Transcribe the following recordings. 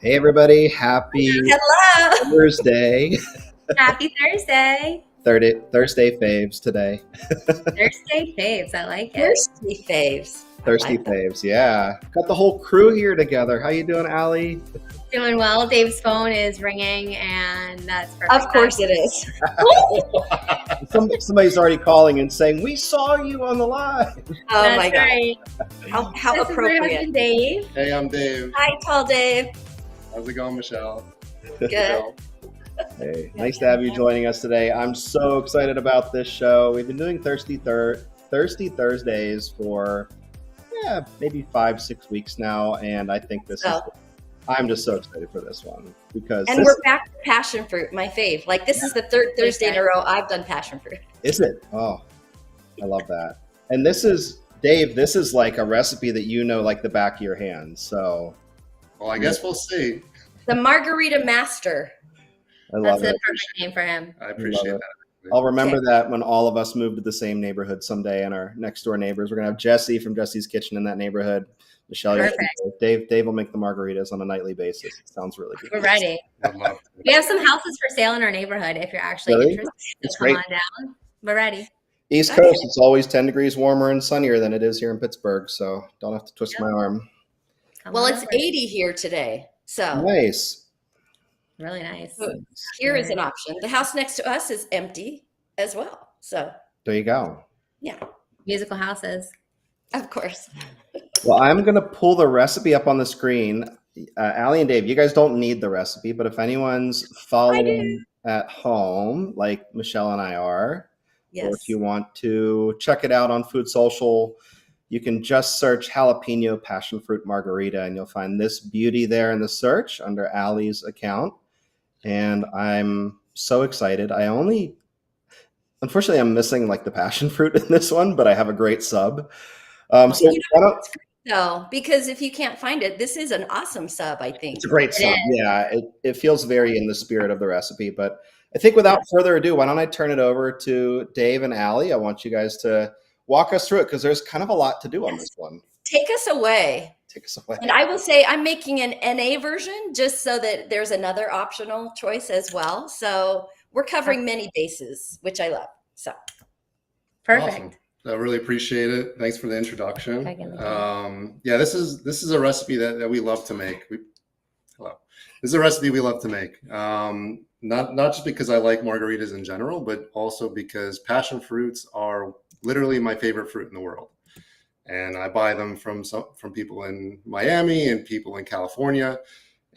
Hey everybody, happy Hello. Thursday. Happy Thursday. Thursday faves today. Thursday faves. I like it. Thirsty faves. I Thirsty like that. faves, yeah. Got the whole crew here together. How you doing, Allie? Doing well. Dave's phone is ringing, and that's Of perfect. course it is. Somebody's already calling and saying, we saw you on the live. Oh That's my God. right. How This is my appropriate. husband, Dave. Hey, I'm Dave. Hi, tall Dave. How's it going, Michelle? Good. Hey, nice to have you joining us today. I'm so excited about this show. We've been doing Thirsty Thursdays for maybe 5-6 weeks now, and I think I'm just so excited for this one because And we're back to passion fruit, my fave. Like this is the third Thursday in a row I've done passion fruit. Is it? Oh, I love that. And this is Dave. This is like a recipe that you know like the back of your hand. So, Well, I guess we'll see. The Margarita Master. I That's love the it. perfect name for him. I appreciate Love that. I'll remember that when all of us move to the same neighborhood someday, and our next door neighbors. We're gonna have Jesse from Jesse's Kitchen in that neighborhood. Michelle, Perfect. Dave will make the margaritas on a nightly basis. It sounds really good. We're ready. I'd love to. We have some houses for sale in our neighborhood. If you're actually Really? interested, It's come great. on down. We're ready. East Okay. Coast, it's always 10 degrees warmer and sunnier than it is here in Pittsburgh, so don't have to twist my arm. Come Well, on it's over. 80 here today. So Nice. Really nice. here is an option. The house next to us is empty as well. So There you go. yeah, Musical houses. of course. Well, I'm going to pull the recipe up on the screen. Allie and Dave, you guys don't need the recipe, but if anyone's following at home, like Michelle and I are, or Yes. if you want to check it out on FoodSocial, you can just search jalapeno passion fruit margarita and you'll find this beauty there in the search under Allie's account. And I'm so excited. Unfortunately, I'm missing like the passion fruit in this one, but I have a great sub. So You why don't, It's great though, because if you can't find it, this is an awesome sub, I think. it's a great sub. is. Yeah, it feels very in the spirit of the recipe. But I think without further ado, why don't I turn it over to Dave and Allie? I want you guys to walk us through it because there's kind of a lot to do on this one. Take us away. Take us away. And I will say I'm making an NA version just so that there's another optional choice as well. So we're covering many bases, which I love. So Perfect. Awesome. I really appreciate it. Thanks for the introduction. Second. Yeah, this is a recipe that we love to make. Hello. This is a recipe we love to make. Not just because I like margaritas in general, but also because passion fruits are literally my favorite fruit in the world. And I buy them from people in Miami and people in California,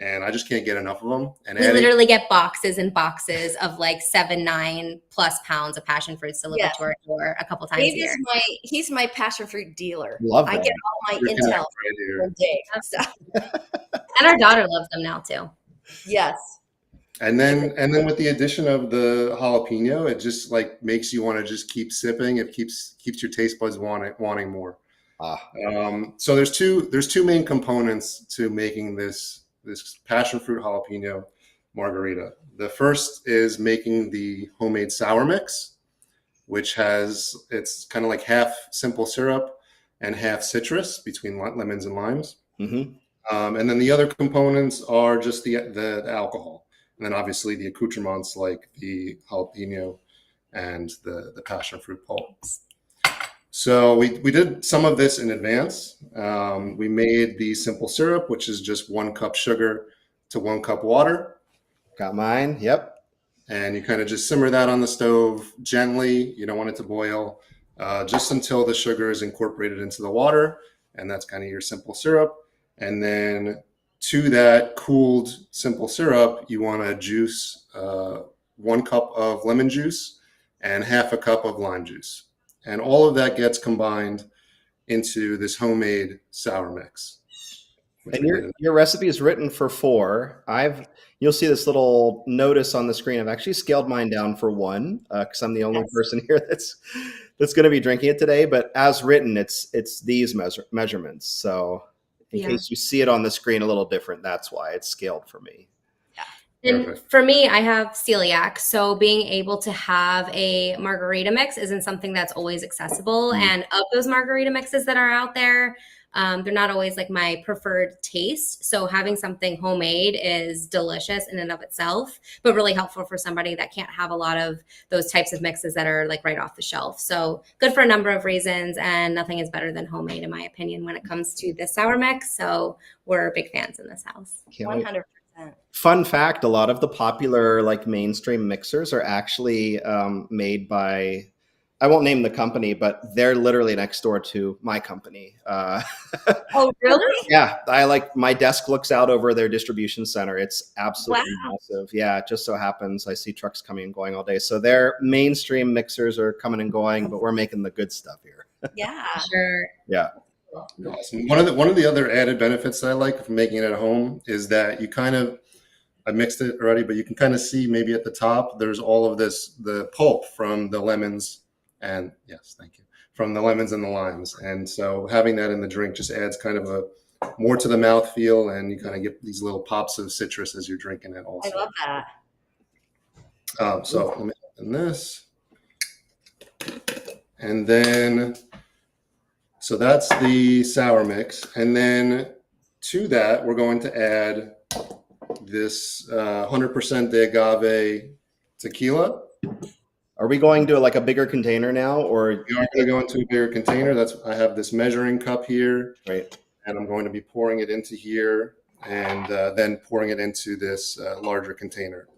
and I just can't get enough of them. And We literally get boxes and boxes of like 7-9+ pounds of passion fruits delivered Yes. to our door a couple times a Dave year. is he's my passion fruit dealer. Love I that. get all my freaking intel out right here. from Dave. So And our daughter loves them now too. yes. And then with the addition of the jalapeno, it just like makes you want to just keep sipping. It keeps your taste buds wanting more. So there's two main components to making this passion fruit jalapeno margarita. The first is making the homemade sour mix, which it's kind of like half simple syrup and half citrus between lemons and limes. Mhm. And then the other components are just the alcohol, and then obviously the accoutrements like the jalapeno and the passion fruit pulp. So we did some of this in advance. We made the simple syrup, which is just 1 cup sugar to 1 cup water. Got mine. Yep. And you kind of just simmer that on the stove gently. You don't want it to boil, just until the sugar is incorporated into the water. And that's kind of your simple syrup. And then to that cooled simple syrup, you want to juice 1 cup of lemon juice and half a cup of lime juice. And all of that gets combined into this homemade sour mix. And your recipe is written for 4. You'll see this little notice on the screen. I've actually scaled mine down for 1 because I'm the only person here that's going to be drinking it today. But as written, it's these measurements. So in case you see it on the screen a little different, that's why it's scaled for me. And Perfect. for me, I have celiac. So being able to have a margarita mix isn't something that's always accessible. And of those margarita mixes that are out there, They're not always like my preferred taste. So having something homemade is delicious in and of itself, but really helpful for somebody that can't have a lot of those types of mixes that are like right off the shelf. So good for a number of reasons, and nothing is better than homemade in my opinion when it comes to this sour mix. So we're big fans in this house. Can't wait. 100%. Fun fact, a lot of the popular like mainstream mixers are actually made by, I won't name the company, but they're literally next door to my company. Oh, really? Yeah, my desk looks out over their distribution center. It's absolutely Wow. massive. Yeah, it just so happens I see trucks coming and going all day. So their mainstream mixers are coming and going, but we're making the good stuff here. Yeah. Sure. Yeah. Awesome. One of the other added benefits that I like of making it at home is that you kind of, I mixed it already, but you can kind of see maybe at the top, there's all of the pulp from the lemons and yes, thank you, from the lemons and the limes. And so having that in the drink just adds kind of a more to the mouth feel, and you kind of get these little pops of citrus as you're drinking it also. I love that. So let me open this. And then, so that's the sour mix. And then to that, we're going to add this 100% de agave tequila. Are we going to like a bigger container now, or We are going to go into a bigger container. I have this measuring cup here, right? and I'm going to be pouring it into here, and then pouring it into this larger container.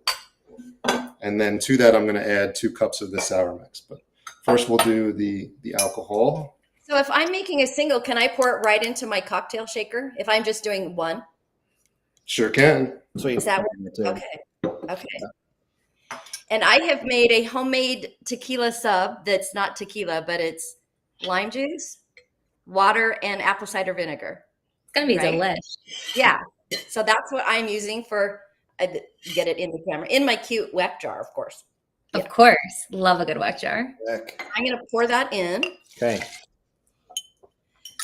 And then to that, I'm going to add 2 cups of the sour mix. But first, we'll do the alcohol. So if I'm making a single, can I pour it right into my cocktail shaker if I'm just doing one? Sure can. Sweet. Is that okay? Okay. And I have made a homemade tequila sub that's not tequila, but it's lime juice, water, and apple cider vinegar. It's going to be Right. delish. Yeah. So that's what I'm using for, get it in the camera, in my cute wet jar, of course. Of course. Love a good wet jar. I'm going to pour that in. Okay.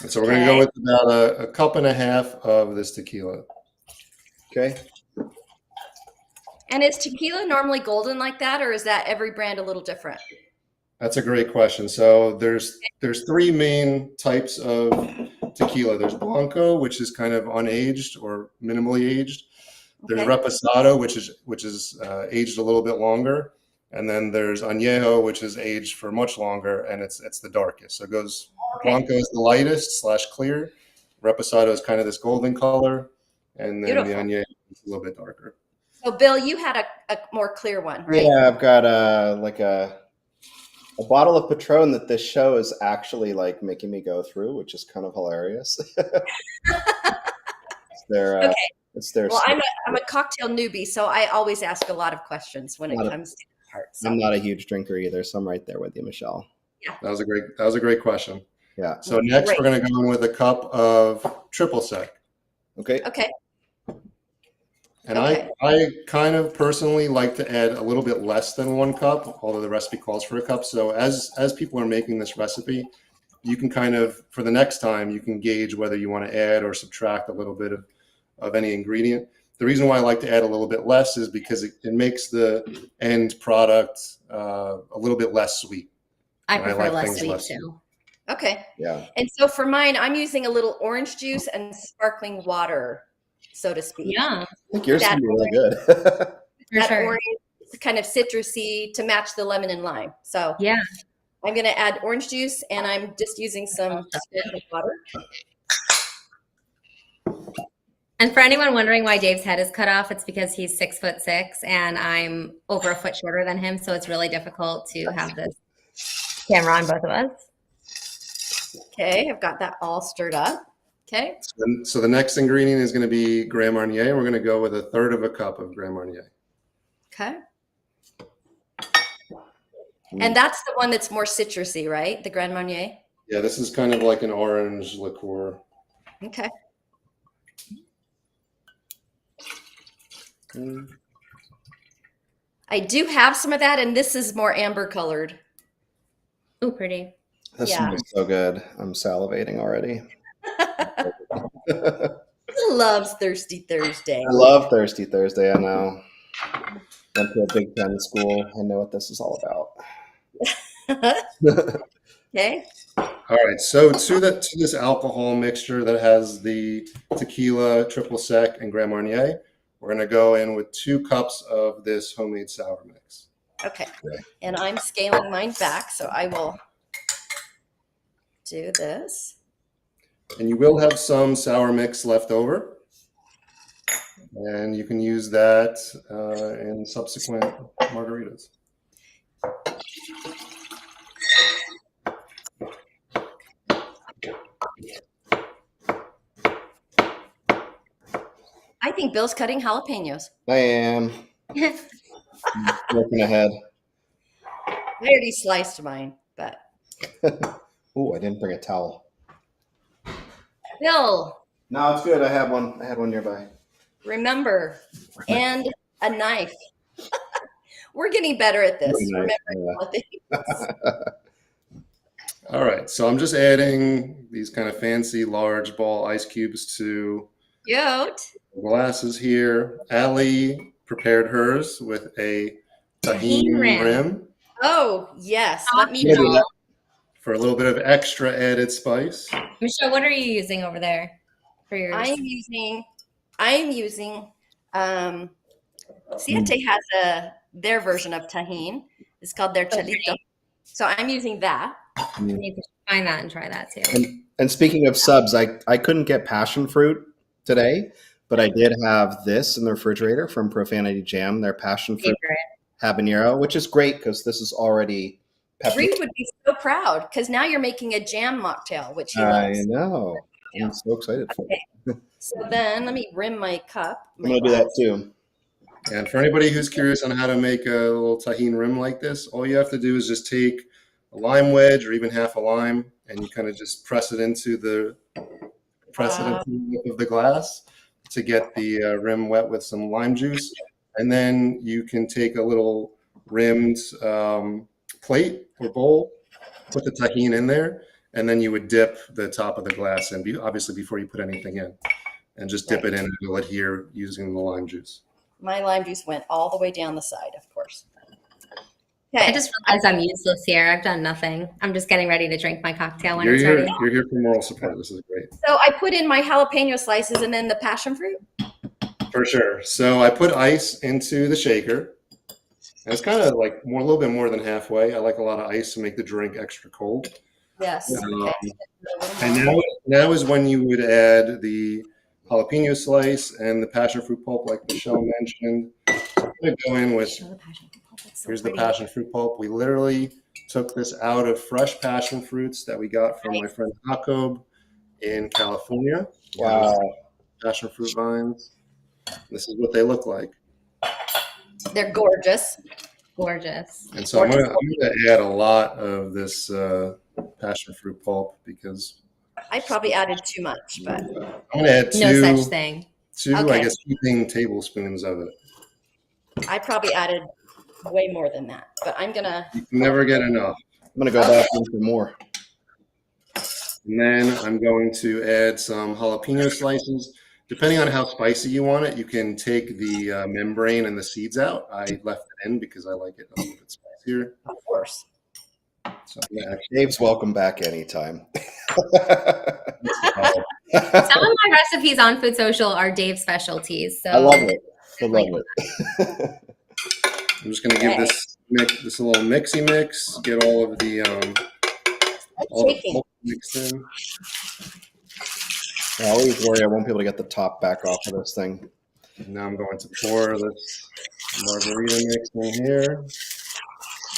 And so we're going to go with about a cup and a half of this tequila. Okay. And is tequila normally golden like that, or is that every brand a little different? That's a great question. So there's 3 main types of tequila. There's Blanco, which is kind of unaged or minimally aged. There's Okay. Reposado, which is aged a little bit longer, and then there's Añejo, which is aged for much longer, and it's the darkest. So it goes Blanco is the lightest / clear. Reposado is kind of this golden color, and then Beautiful. the Añejo is a little bit darker. So Bill, you had a more clear one, right? Yeah, I've got like a bottle of Patron that this show is actually like making me go through, which is kind of hilarious. Okay. It's their. Well, I'm a cocktail newbie, so I always ask a lot of questions when it comes to the part. So. I'm not a huge drinker either, so I'm right there with you, Michelle. That was a great question. Yeah. So next Great. we're going to go in with a cup of triple sec. Okay. Okay. And Okay. I kind of personally like to add a little bit less than 1 cup, although the recipe calls for a cup. So as people are making this recipe, you can kind of, for the next time, you can gauge whether you want to add or subtract a little bit of any ingredient. The reason why I like to add a little bit less is because it makes the end product a little bit less sweet. I And I prefer like less things sweet less too. Okay. Yeah. And so for mine, I'm using a little orange juice and sparkling water, so to speak. Yeah, I think yours That can be really good. for That sure. orange is kind of citrusy to match the lemon and lime. So Yeah. I'm going to add orange juice, and I'm just using some sparkling water. And for anyone wondering why Dave's head is cut off, it's because he's 6'6" and I'm over a foot shorter than him. So it's really difficult to have this camera on both of us. Okay, I've got that all stirred up. Okay. So the next ingredient is going to be Grand Marnier. And we're going to go with 1/3 of a cup of Grand Marnier. Okay. And that's the one that's more citrusy, right? The Grand Marnier. Yeah, this is kind of like an orange liqueur. Okay. I do have some of that, and this is more amber colored. Ooh, pretty. This Yeah. smells so good. I'm salivating already. Loves Thirsty Thursday. I love Thirsty Thursday. I know. Went to a Big Ten school. I know what this is all about. Okay. All right, so to this alcohol mixture that has the tequila, triple sec, and Grand Marnier, we're going to go in with 2 cups of this homemade sour mix. Okay. And I'm scaling mine back, so I will do this. And you will have some sour mix left over, and you can use that in subsequent margaritas. I think Bill's cutting jalapenos. I am looking ahead. I already sliced mine, but Oh, I didn't bring a towel. Bill, No, it's good. I have one. I had one nearby. remember, and a knife. We're getting better at this. Really nice, Remember all things. All right, so I'm just adding these kind of fancy large ball ice cubes to Cute. glasses here. Allie prepared hers with a tahini rim Oh, yes. Let me Yeah, do know. that. for a little bit of extra added spice. Michelle, what are you using over there for yours? I'm using Siete has their version of tahine. It's called their chalito. So I'm using that. I need to find that and try that too. And speaking of subs, I couldn't get passion fruit today, but I did have this in the refrigerator from Profanity Jam, their passion fruit Favorite. habanero, which is great because this is already pepper. Reed would be so proud because now you're making a jam mocktail, which he I loves. know. I'm so excited for it. Okay. So then let me rim my cup. I'm going to do that too. And for anybody who's curious on how to make a little tahini rim like this, all you have to do is just take a lime wedge or even half a lime, and you kind of just press it into the lip of the glass to get the rim wet with some lime juice. And then you can take a little rimmed plate or bowl, put the tahini in there, and then you would dip the top of the glass in, obviously before you put anything in, and just dip it in and it'll adhere using the lime juice. My lime juice went all the way down the side, of course. Okay. I just realized I'm useless here. I've done nothing. I'm just getting ready to drink my cocktail when You're it's here, ready. you're here for moral support. This is great. So I put in my jalapeno slices and then the passion fruit. For sure. So I put ice into the shaker. And it's kind of like a little bit more than halfway. I like a lot of ice to make the drink extra cold. Yes. Okay. And now is when you would add the jalapeno slice and the passion fruit pulp, like Michelle mentioned. So I'm going to go in with, here's the passion fruit pulp. We literally took this out of fresh passion fruits that we got from my friend Jacob in California. Wow. Passion fruit vines. This is what they look like. They're gorgeous. Gorgeous. And so I'm going to add a lot of this passion fruit pulp because I probably added too much, but I'm going to add No such thing. two, Okay. I guess, heaping tablespoons of it. I probably added way more than that. But I'm gonna. You can never get enough. I'm going to go back in for more. And then I'm going to add some jalapeno slices. Depending on how spicy you want it, you can take the membrane and the seeds out. I left it in because I like it a little bit spicier. Of course. So yeah, Dave's welcome back anytime. Some of my recipes on FoodSocial are Dave's specialties. So I love it. I love it. I'm just going to give this a little mixy mix. Get all of the pulp mixed in. I always worry I won't be able to get the top back off of this thing. Now I'm going to pour this margarita mix in here.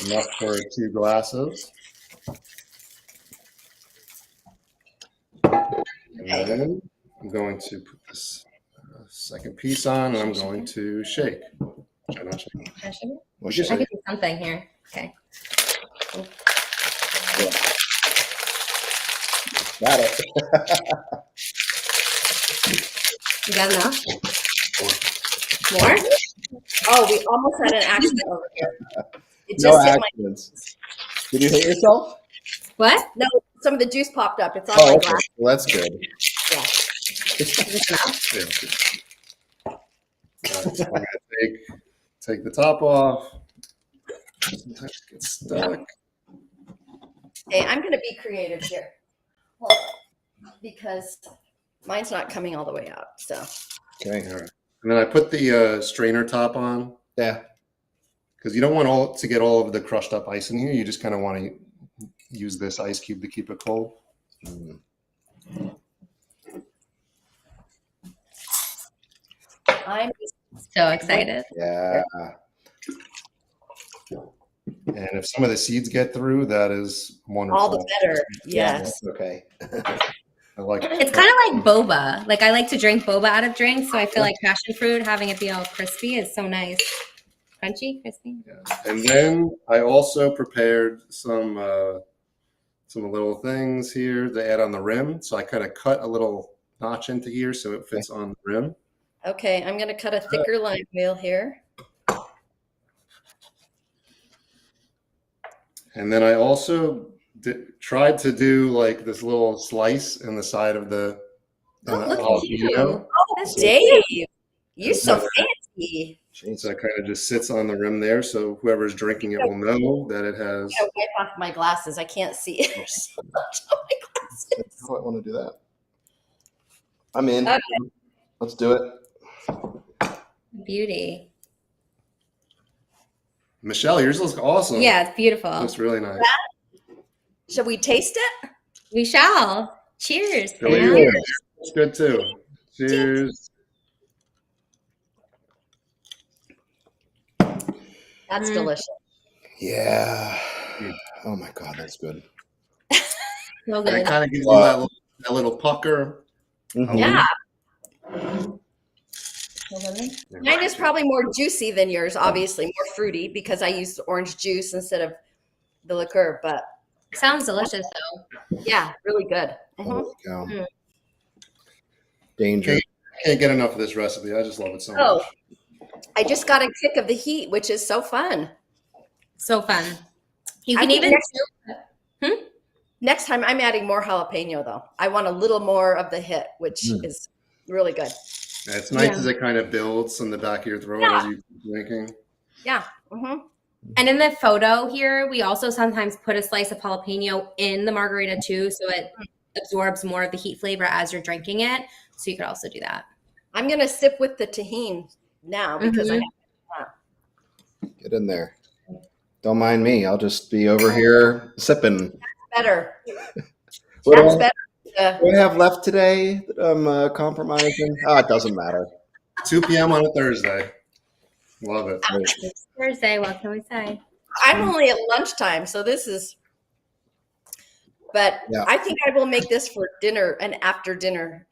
Enough for 2 glasses. And then I'm going to put this second piece on, and I'm going to shake. Should I not shake? What'd you I say? could do something here. Okay. Got it. You got enough? More? Oh, we almost had an accident over here. It No just hit my. accidents. Did you hit yourself? What? No, some of the juice popped up. It's on Oh, my okay. glass. Well, that's good. Yeah. All right, so I'm going to take the top off. Sometimes it gets stuck. Okay, I'm going to be creative here. Well, because mine's not coming all the way out. So. Okay. All right. And then I put the strainer top on Yeah. because you don't want to get all of the crushed up ice in here. You just kind of want to use this ice cube to keep it cold. Mm. I'm So excited. Yeah. And if some of the seeds get through, that is wonderful. all the better. Yes. Okay. I like It's kind of like boba. Like I like to drink boba out of drinks, so I feel like passion fruit, having it be all crispy, is so nice. Crunchy, crispy. Yeah. And then I also prepared some little things here to add on the rim. So I kind of cut a little notch into here so it fits on the rim. Okay, I'm going to cut a thicker lime wheel here. And then I also tried to do like this little slice in the side of the Oh, look at you. jalapeno. Oh, That's Dave, you're so fancy. So it kind of just sits on the rim there. So whoever's drinking it will know that it has. I gotta wipe off my glasses. I can't see it. There's so much on my glasses. How do I want to do that? I'm in. Okay. Let's do it. Beauty. Michelle, yours looks awesome. Yeah, it's beautiful. Looks really nice. Shall we taste it? We shall. Cheers. Billy, Sam. yours looks good too. Cheers. That's delicious. Yeah. Oh my God, that's good. So And it good. kind of gives you that little pucker. Mhm. Yeah. Mine is probably more juicy than yours, obviously, more fruity because I used orange juice instead of the liqueur. But Sounds delicious though. yeah, really good. Holy cow. Mm. Danger. I can't get enough of this recipe. I just love it so Oh, much. I just got a kick of the heat, which is so fun. So fun. You I can think even Next time, I'm adding more jalapeno, though. I want a little more of the hit, which is really good. Yeah, it's nice Yeah. as it kind of builds in the back of your throat Yeah. as you keep drinking. Yeah. Mm-hmm. And in the photo here, we also sometimes put a slice of jalapeno in the margarita too, so it absorbs more of the heat flavor as you're drinking it. So you could also do that. I'm going to sip with the tahini now because I Get in there. Don't mind me. I'll just be over here sipping. better. What That's do better. I have left today that I'm compromising? Oh, it doesn't matter. 2 p.m. on a Thursday. Love it. It's Thursday. What can we say? I'm only at lunchtime, so this is. But Yeah. I think I will make this for dinner and after dinner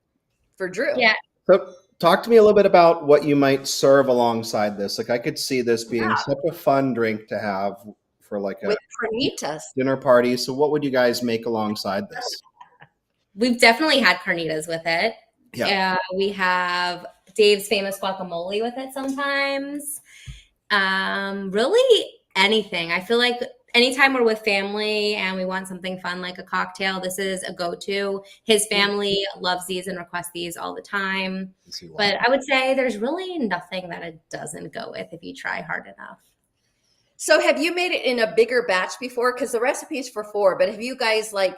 for Drew. Yeah. So talk to me a little bit about what you might serve alongside this. Like I could see this being such a fun drink to have for like a With carnitas. dinner party. So what would you guys make alongside this? We've definitely had carnitas with it. Yeah. We have Dave's famous guacamole with it sometimes. Really anything. I feel like anytime we're with family and we want something fun like a cocktail, this is a go-to. His family loves these and requests these all the time. But I would say there's really nothing that it doesn't go with if you try hard enough. So have you made it in a bigger batch before? Because the recipe's for 4, but have you guys like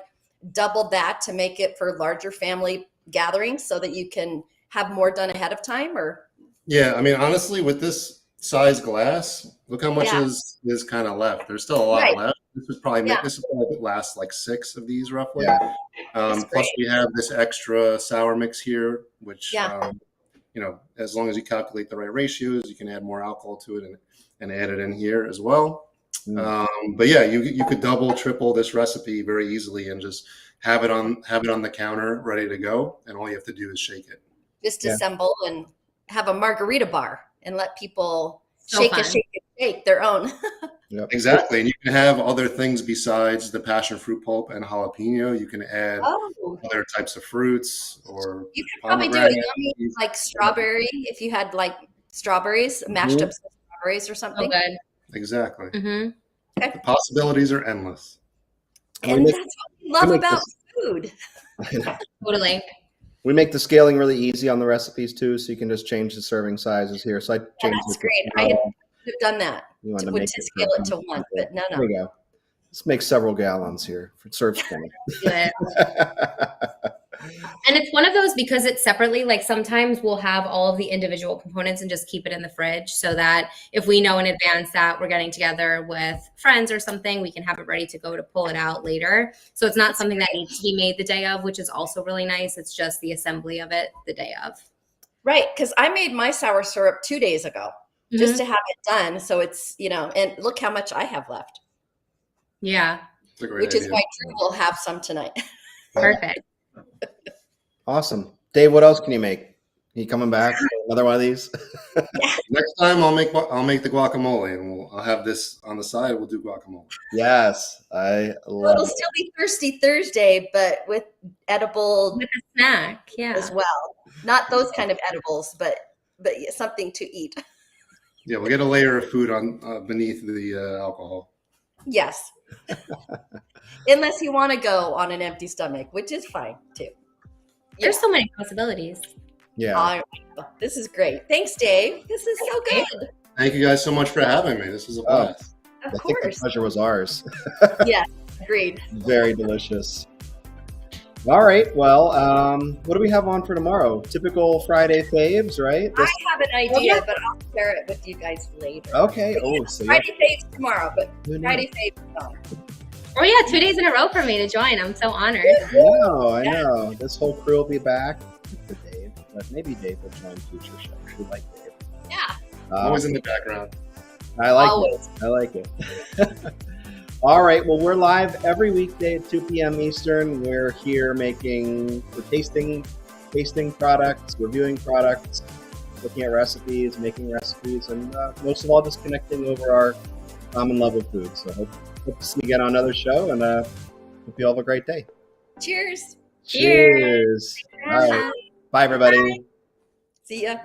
doubled that to make it for larger family gatherings so that you can have more done ahead of time? Or Yeah, I mean, honestly, with this size glass, look how much Yeah. is kind of left. There's still a lot Right. last. This would probably Yeah. last like 6 of these roughly. Yeah. That's Plus, great. we have this extra sour mix here, which Yeah. as long as you calculate the right ratios, you can add more alcohol to it and add it in here as well. But yeah, you could double, triple this recipe very easily and just have it on the counter ready to go, and all you have to do is shake it. just Yeah. assemble and have a margarita bar and let people So shake fun. it, shake it, shake their own. Exactly, and you can have other things besides the passion fruit pulp and jalapeno. You can add Oh, other types of fruits or you could probably do a pomegranate. yummy like strawberry if you had like strawberries, mashed up some strawberries or So something. good. Exactly. Hmm. The possibilities are endless. And that's what we love make about this- food. Totally. We make the scaling really easy on the recipes too, so you can just change the serving sizes here. So I changed That's it to great. I 12. have done that You wanted to to make scale it to 1, but no. There we go. Let's make several gallons here for serve 20. Good. And it's one of those, because it's separately, like sometimes we'll have all of the individual components and just keep it in the fridge so that if we know in advance that we're getting together with friends or something, we can have it ready to go to pull it out later. So it's not something that needs to be made the day of, which is also really nice. It's just the assembly of it the day of. Right, because I made my sour syrup 2 days ago just to have it done. So it's, and look how much I have left. Yeah. Which is why Drew will have some tonight. Perfect. Awesome. Dave, what else can you make? You coming back? Another one of these? Next time I'll make the guacamole, and I'll have this on the side. We'll do guacamole. Yes, I love It'll still be Thirsty Thursday, but with edible With a snack, yeah. as well. Not those kind of edibles, but something to eat. Yeah, we'll get a layer of food on beneath the alcohol. Yes. Unless you want to go on an empty stomach, which is fine too. There's so many possibilities. Yeah. This is great. Thanks, Dave. This is so good. Thank you guys so much for having me. This was a blast. Of I think the course. pleasure was ours. Yes, agreed. Very delicious. All right. Well, what do we have on for tomorrow? Typical Friday faves, right? I have an idea, but I'll share it with you guys later. Okay. Oh, so Friday faves tomorrow, but Who knew? Friday faves on. Oh yeah, 2 days in a row for me to join. I'm so honored. I know. This whole crew will be back for Dave, but maybe Dave will join future shows. We like Dave. Yeah. Always in the background. I like Always. it. I like it. All right. Well, we're live every weekday at 2 p.m. Eastern. We're here tasting products, reviewing products, looking at recipes, making recipes, and most of all, just connecting over our common love of food. So hope to see you again on another show, and hope you all have a great day. Cheers. Cheers. All right. Bye, everybody. See ya.